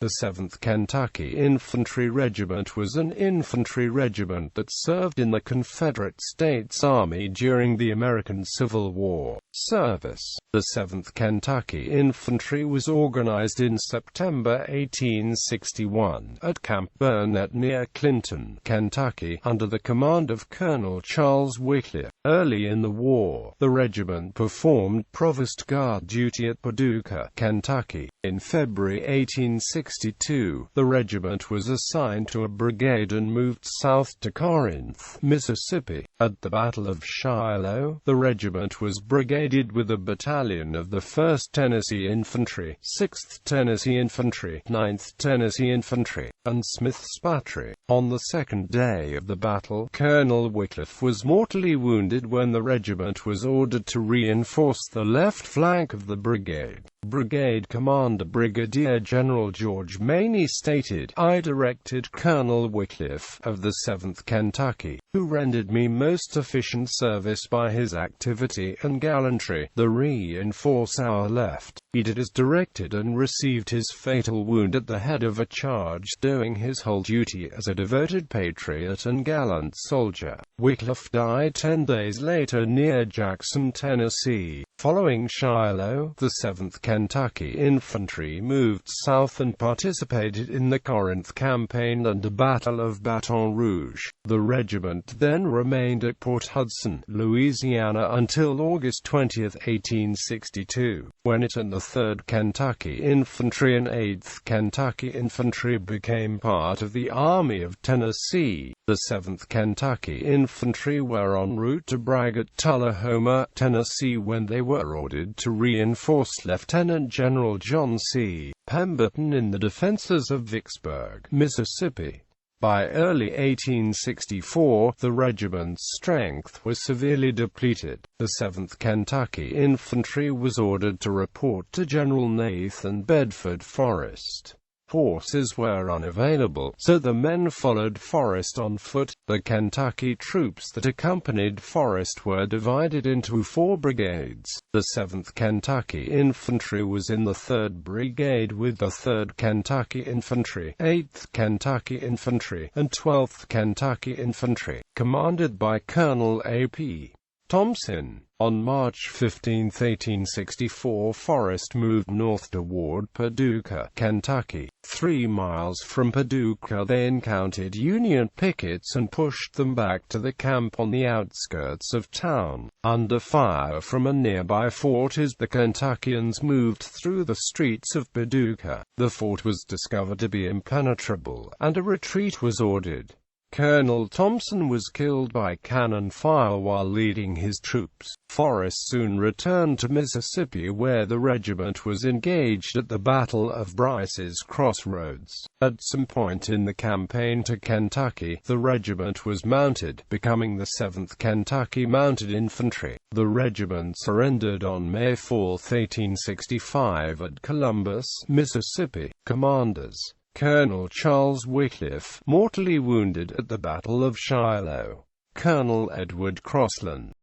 The 7th Kentucky Infantry Regiment was an infantry regiment that served in the Confederate States Army during the American Civil War. Service. The 7th Kentucky Infantry was organized in September 1861 at Camp Burnett near Clinton, Kentucky, under the command of Colonel Charles Wycliffe. Early in the war, the regiment performed provost guard duty at Paducah, Kentucky. In February 1862, the regiment was assigned to a brigade and moved south to Corinth, Mississippi. At the Battle of Shiloh, the regiment was brigaded with a battalion of the 1st Tennessee Infantry, 6th Tennessee Infantry, 9th Tennessee Infantry, and Smith's Battery. On the second day of the battle, Colonel Wycliffe was mortally wounded when the regiment was ordered to reinforce the left flank of the brigade. Brigade Commander Brigadier General George Maney stated, "I directed Colonel Wycliffe, of the 7th Kentucky, who rendered me most efficient service by his activity and gallantry, to reinforce our left. He did as directed and received his fatal wound at the head of a charge, doing his whole duty as a devoted patriot and gallant soldier." Wycliffe died 10 days later near Jackson, Tennessee. Following Shiloh, the 7th Kentucky Infantry moved south and participated in the Corinth Campaign and the Battle of Baton Rouge. The regiment then remained at Port Hudson, Louisiana until August 20, 1862, when it and the 3rd Kentucky Infantry and 8th Kentucky Infantry became part of the Army of Tennessee. The 7th Kentucky Infantry were en route to Bragg at Tullahoma, Tennessee when they were ordered to reinforce Lieutenant General John C. Pemberton in the defenses of Vicksburg, Mississippi. By early 1864, the regiment's strength was severely depleted. The 7th Kentucky Infantry was ordered to report to General Nathan Bedford Forrest. Horses were unavailable, so the men followed Forrest on foot. The Kentucky troops that accompanied Forrest were divided into 4 brigades. The 7th Kentucky Infantry was in the 3rd Brigade with the 3rd Kentucky Infantry, 8th Kentucky Infantry, and 12th Kentucky Infantry, commanded by Colonel A.P. Thompson. On March 15, 1864, Forrest moved north toward Paducah, Kentucky. 3 miles from Paducah they encountered Union pickets and pushed them back to the camp on the outskirts of town. Under fire from a nearby fort as the Kentuckians moved through the streets of Paducah, the fort was discovered to be impenetrable, and a retreat was ordered. Colonel Thompson was killed by cannon fire while leading his troops. Forrest soon returned to Mississippi where the regiment was engaged at the Battle of Bryce's Crossroads. At some point in the campaign to Kentucky, the regiment was mounted, becoming the 7th Kentucky Mounted Infantry. The regiment surrendered on May 4, 1865 at Columbus, Mississippi. Commanders: Colonel Charles Wycliffe, mortally wounded at the Battle of Shiloh. Colonel Edward Crossland,